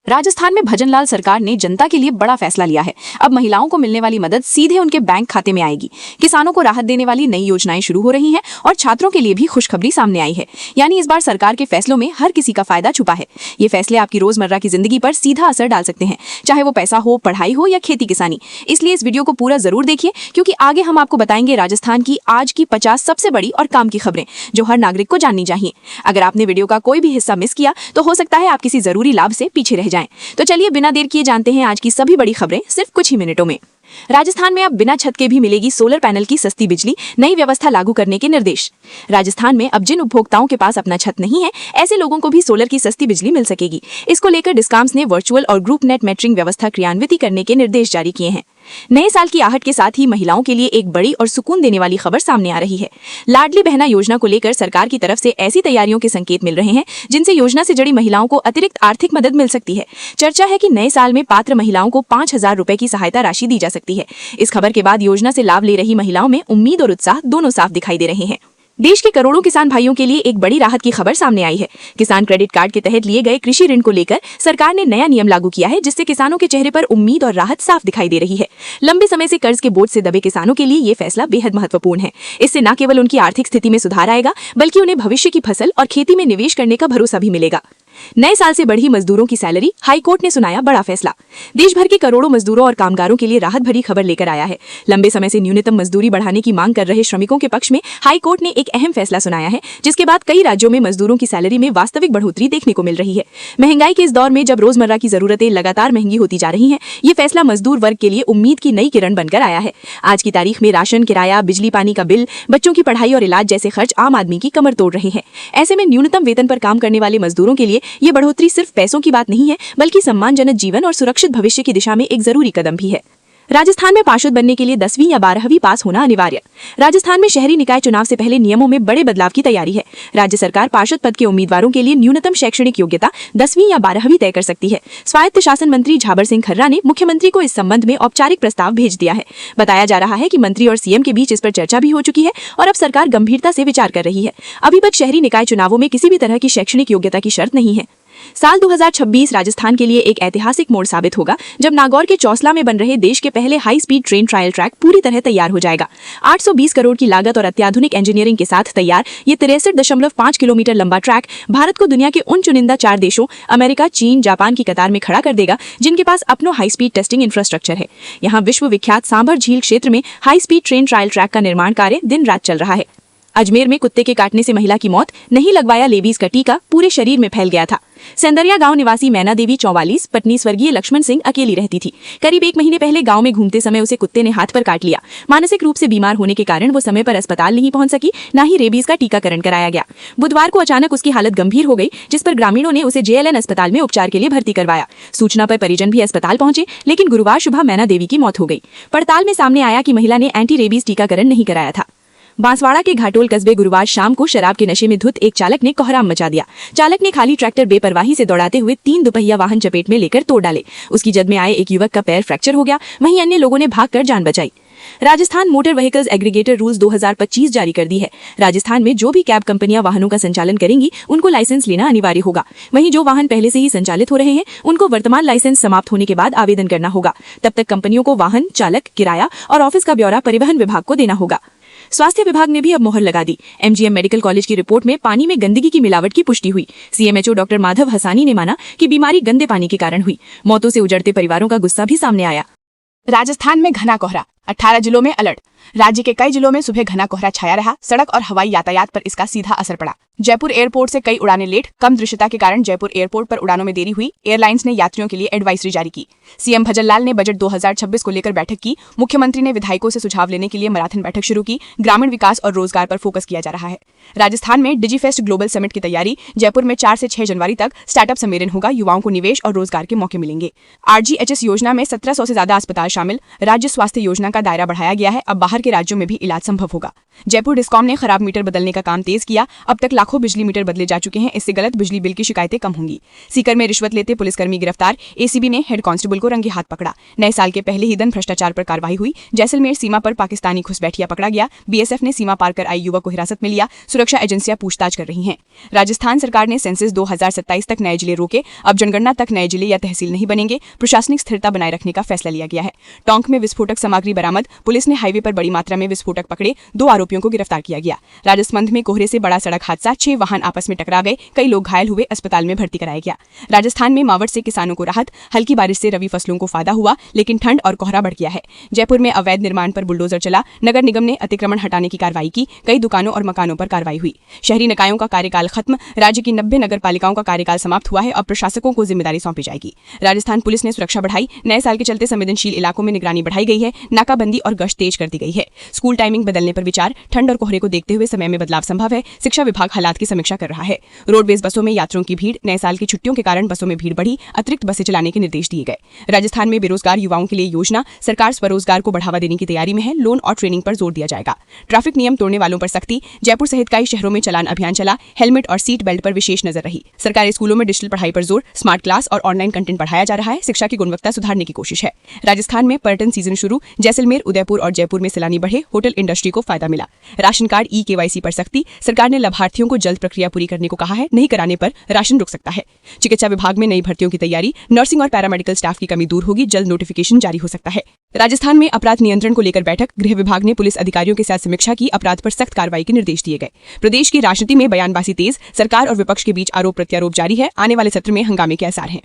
राजस्थान में भजनलाल सरकार ने जनता के लिए बड़ा फैसला लिया है। अब महिलाओं को मिलने वाली मदद सीधे उनके बैंक खाते में आएगी। किसानों को राहत देने वाली नई योजनाएं शुरू हो रही हैं और छात्रों के लिए भी खुशखबरी सामने आई है। यानी इस बार सरकार के फैसलों में हर किसी का फायदा छुपा है। ये फैसले आपकी रोजमर्रा की जिंदगी पर सीधा असर डाल सकते हैं, चाहे वो पैसा हो, पढ़ाई हो या खेती किसानी। इसलिए इस वीडियो को पूरा जरूर देखिए, क्योंकि आगे हम आपको बताएंगे राजस्थान की आज की 50 सबसे बड़ी और काम की खबरें जो हर नागरिक को जाननी चाहिए। अगर आपने वीडियो का कोई भी हिस्सा मिस किया तो हो सकता है आप किसी जरूरी लाभ से पीछे रह जाएं। तो चलिए बिना देर किए जानते हैं आज की सभी बड़ी खबरें सिर्फ कुछ ही मिनटों में। राजस्थान में अब बिना छत के भी मिलेगी सोलर पैनल की सस्ती बिजली, नई व्यवस्था लागू करने के निर्देश। राजस्थान में अब जिन उपभोक्ताओं के पास अपना छत नहीं है, ऐसे लोगों को भी सोलर की सस्ती बिजली मिल सकेगी। इसको लेकर डिस्कॉम्स ने वर्चुअल और ग्रुप नेट मेटरिंग व्यवस्था क्रियान्वित करने के निर्देश जारी किए हैं। नए साल की आहट के साथ ही महिलाओं के लिए एक बड़ी और सुकून देने वाली खबर सामने आ रही है। लाडली बहना योजना को लेकर सरकार की तरफ से ऐसी तैयारियों के संकेत मिल रहे हैं जिनसे योजना से जुड़ी महिलाओं को अतिरिक्त आर्थिक मदद मिल सकती है। चर्चा है कि नए साल में पात्र महिलाओं को 5,000 रुपए की सहायता राशि दी जा सकती है। इस खबर के बाद योजना से लाभ ले रही महिलाओं में उम्मीद और उत्साह दोनों साफ दिखाई दे रहे हैं। देश के करोड़ों किसान भाइयों के लिए एक बड़ी राहत की खबर सामने आई है। किसान क्रेडिट कार्ड के तहत लिए गए कृषि ऋण को लेकर सरकार ने नया नियम लागू किया है, जिससे किसानों के चेहरे पर उम्मीद और राहत साफ दिखाई दे रही है। लंबे समय से कर्ज के बोझ से दबे किसानों के लिए ये फैसला बेहद महत्वपूर्ण है। इससे न केवल उनकी आर्थिक स्थिति में सुधार आएगा, बल्कि उन्हें भविष्य की फसल और खेती में निवेश करने का भरोसा भी मिलेगा। नए साल से बढ़ी मजदूरों की सैलरी, हाई कोर्ट ने सुनाया बड़ा फैसला। देश भर के करोड़ों मजदूरों और कामगारों के लिए राहत भरी खबर लेकर आया है। लंबे समय से न्यूनतम मजदूरी बढ़ाने की मांग कर रहे श्रमिकों के पक्ष में हाई कोर्ट ने एक अहम फैसला सुनाया है, जिसके बाद कई राज्यों में मजदूरों की सैलरी में वास्तविक बढ़ोतरी देखने को मिल रही है। महंगाई के इस दौर में जब रोजमर्रा की जरूरतें लगातार महंगी होती जा रही हैं, ये फैसला मजदूर वर्ग के लिए उम्मीद की नई किरण बनकर आया है। आज की तारीख में राशन, किराया, बिजली पानी का बिल, बच्चों की पढ़ाई और इलाज जैसे खर्च आम आदमी की कमर तोड़ रहे हैं। ऐसे में न्यूनतम वेतन पर काम करने वाले मजदूरों के लिए ये बढ़ोतरी सिर्फ पैसों की बात नहीं है, बल्कि सम्मानजनक जीवन और सुरक्षित भविष्य की दिशा में एक जरूरी कदम भी है। राजस्थान में पार्षद बनने के लिए 10वीं या 12वीं पास होना अनिवार्य। राजस्थान में शहरी निकाय चुनाव से पहले नियमों में बड़े बदलाव की तैयारी है। राज्य सरकार पार्षद पद के उम्मीदवारों के लिए न्यूनतम शैक्षणिक योग्यता 10वीं या 12वीं तय कर सकती है। स्वायत्त शासन मंत्री झाबर सिंह खर्रा ने मुख्यमंत्री को इस संबंध में औपचारिक प्रस्ताव भेज दिया है। बताया जा रहा है कि मंत्री और सीएम के बीच इस पर चर्चा भी हो चुकी है और अब सरकार गंभीरता से विचार कर रही है। अभी तक शहरी निकाय चुनावों में किसी भी तरह की शैक्षणिक योग्यता की शर्त नहीं है। साल 2026 राजस्थान के लिए एक ऐतिहासिक मोड़ साबित होगा, जब नागौर के चौसला में बन रहे देश के पहले high speed train trial track पूरी तरह तैयार हो जाएगा। 820 करोड़ की लागत और अत्याधुनिक इंजीनियरिंग के साथ तैयार ये 63.5 किलोमीटर लंबा ट्रैक भारत को दुनिया के उन चुनिंदा 4 देशों अमेरिका, चीन, जापान की कतार में खड़ा कर देगा, जिनके पास अपना हाई स्पीड टेस्टिंग इंफ्रास्ट्रक्चर है। यहाँ विश्व विख्यात सांभर झील क्षेत्र में high speed train trial track का निर्माण कार्य दिन रात चल रहा है। अजमेर में कुत्ते के काटने से महिला की मौत, नहीं लगवाया लेबीज का टीका, पूरे शरीर में फैल गया था। सेंदरिया गांव निवासी मैना देवी 44 पत्नी स्वर्गीय लक्ष्मण सिंह अकेली रहती थी। करीब 1 महीने पहले गांव में घूमते समय उसे कुत्ते ने हाथ पर काट लिया। मानसिक रूप से बीमार होने के कारण वो समय पर अस्पताल नहीं पहुंच सकी, न ही रेबीज का टीकाकरण कराया गया। बुधवार को अचानक उसकी हालत गंभीर हो गई, जिस पर ग्रामीणों ने उसे JLN अस्पताल में उपचार के लिए भर्ती करवाया। सूचना पर परिजन भी अस्पताल पहुंचे, लेकिन गुरुवार सुबह मैना देवी की मौत हो गई। पड़ताल में सामने आया कि महिला ने एंटी रेबीज टीकाकरण नहीं कराया था। बांसवाड़ा के घाटोल कस्बे गुरुवार शाम को शराब के नशे में धुत एक चालक ने कोहराम मचा दिया। चालक ने खाली ट्रैक्टर बेपरवाही से दौड़ाते हुए 3 दुपहिया वाहन चपेट में लेकर तोड़ डाले। उसकी जद में आए एक युवक का पैर फ्रैक्चर हो गया, वहीं अन्य लोगों ने भागकर जान बचाई। Rajasthan motor vehicles aggregator rules 2025 जारी कर दी है। राजस्थान में जो भी कैब कंपनियां वाहनों का संचालन करेंगी, उनको लाइसेंस लेना अनिवार्य होगा। वहीं जो वाहन पहले से ही संचालित हो रहे हैं, उनको वर्तमान लाइसेंस समाप्त होने के बाद आवेदन करना होगा। तब तक कंपनियों को वाहन, चालक, किराया और ऑफिस का ब्यौरा परिवहन विभाग को देना होगा। स्वास्थ्य विभाग ने भी अब मोहर लगा दी। MGM मेडिकल कॉलेज की रिपोर्ट में पानी में गंदगी की मिलावट की पुष्टि हुई। CMHO डॉक्टर माधव हसानी ने माना कि बीमारी गंदे पानी के कारण हुई। मौतों से उजड़ते परिवारों का गुस्सा भी सामने आया। राजस्थान में घना कोहरा, 18 जिलों में अलर्ट। राज्य के कई जिलों में सुबह घना कोहरा छाया रहा। सड़क और हवाई यातायात पर इसका सीधा असर पड़ा। जयपुर एयरपोर्ट से कई उड़ानें लेट, कम दृश्यता के कारण जयपुर एयरपोर्ट पर उड़ानों में देरी हुई। एयरलाइंस ने यात्रियों के लिए एडवाइजरी जारी की। सीएम भजनलाल ने बजट 2026 को लेकर बैठक की। मुख्यमंत्री ने विधायकों से सुझाव लेने के लिए मैराथन बैठक शुरू की। ग्रामीण विकास और रोजगार पर फोकस किया जा रहा है। राजस्थान में डिजीफेस्ट ग्लोबल समिट की तैयारी। जयपुर में 4 से 6 जनवरी तक स्टार्टअप सम्मेलन होगा। युवाओं को निवेश और रोजगार के मौके मिलेंगे। RGHS योजना में 1700 से ज्यादा अस्पताल शामिल। राज्य स्वास्थ्य योजना योजना का दायरा बढ़ाया गया है। अब बाहर के राज्यों में भी इलाज संभव होगा। जयपुर डिस्कॉम ने खराब मीटर बदलने का काम तेज किया। अब तक लाखों बिजली मीटर बदले जा चुके हैं। इससे गलत बिजली बिल की शिकायतें कम होंगी। सीकर में रिश्वत लेते पुलिसकर्मी गिरफ्तार। एसीबी ने हेड कांस्टेबल को रंगे हाथ पकड़ा। नए साल के पहले ही दिन भ्रष्टाचार पर कार्रवाई हुई। जैसलमेर सीमा पर पाकिस्तानी घुसपैठिया पकड़ा गया। बीएसएफ ने सीमा पार कर आई युवक को हिरासत में लिया। सुरक्षा एजेंसियां पूछताछ कर रही हैं। राजस्थान सरकार ने सेंसस 2027 तक नए जिले रोके। अब जनगणना तक नए जिले या तहसील नहीं बनेंगे। प्रशासनिक स्थिरता बनाए रखने का फैसला लिया गया है। टोंक में विस्फोटक सामग्री बरामद। पुलिस ने हाईवे पर बड़ी मात्रा में विस्फोटक पकड़े। 2 आरोपियों को गिरफ्तार किया गया। राजसमंद में कोहरे से बड़ा सड़क हादसा। 6 वाहन आपस में टकरा गए। कई लोग घायल हुए। अस्पताल में भर्ती कराया गया। राजस्थान में मावठ से किसानों को राहत। हल्की बारिश से रबी फसलों को फायदा हुआ, लेकिन ठंड और कोहरा बढ़ गया है। जयपुर में अवैध निर्माण पर बुलडोजर चला। नगर निगम ने अतिक्रमण हटाने की कार्रवाई की। कई दुकानों और मकानों पर कार्रवाई हुई। शहरी निकायों का कार्यकाल खत्म। राज्य की 90 नगर पालिकाओं का कार्यकाल समाप्त हुआ है। अब प्रशासकों को जिम्मेदारी सौंपी जाएगी। राजस्थान पुलिस ने सुरक्षा बढ़ाई। नए साल के चलते संवेदनशील इलाकों में निगरानी बढ़ाई गई है। नाकाबंदी और गश्त तेज कर दी गई है। स्कूल टाइमिंग बदलने पर विचार। ठंड और कोहरे को देखते हुए समय में बदलाव संभव है। शिक्षा विभाग हालात की समीक्षा कर रहा है। रोडवेज बसों में यात्रियों की भीड़। नए साल की छुट्टियों के कारण बसों में भीड़ बढ़ी। अतिरिक्त बसें चलाने के निर्देश दिए गए। राजस्थान में बेरोजगार युवाओं के लिए योजना। सरकार स्वरोजगार को बढ़ावा देने की तैयारी में है। लोन और ट्रेनिंग पर जोर दिया जाएगा। ट्रैफिक नियम तोड़ने वालों पर सख्ती। जयपुर सहित कई शहरों में चालान अभियान चला। हेलमेट और सीट बेल्ट पर विशेष नजर रही। सरकारी स्कूलों में डिजिटल पढ़ाई पर जोर। स्मार्ट क्लास और ऑनलाइन कंटेंट बढ़ाया जा रहा है। शिक्षा की गुणवत्ता सुधारने की कोशिश है। राजस्थान में पर्यटन सीजन शुरू। जैसलमेर, उदयपुर और जयपुर में सैलानी बढ़े। होटल इंडस्ट्री को फायदा मिला। राशन कार्ड ई-केवाईसी पर सख्ती। सरकार ने लाभार्थियों को जल्द प्रक्रिया पूरी करने को कहा है। नहीं कराने पर राशन रुक सकता है। चिकित्सा विभाग में नई भर्तियों की तैयारी। नर्सिंग और पैरामेडिकल स्टाफ की कमी दूर होगी। जल्द नोटिफिकेशन जारी हो सकता है। राजस्थान में अपराध नियंत्रण को लेकर बैठक। गृह विभाग ने पुलिस अधिकारियों के साथ समीक्षा की। अपराध पर सख्त कार्रवाई के निर्देश दिए गए। प्रदेश की राजनीति में बयानबाजी तेज। सरकार और विपक्ष के बीच आरोप प्रत्यारोप जारी है। आने वाले सत्र में हंगामे के आसार हैं।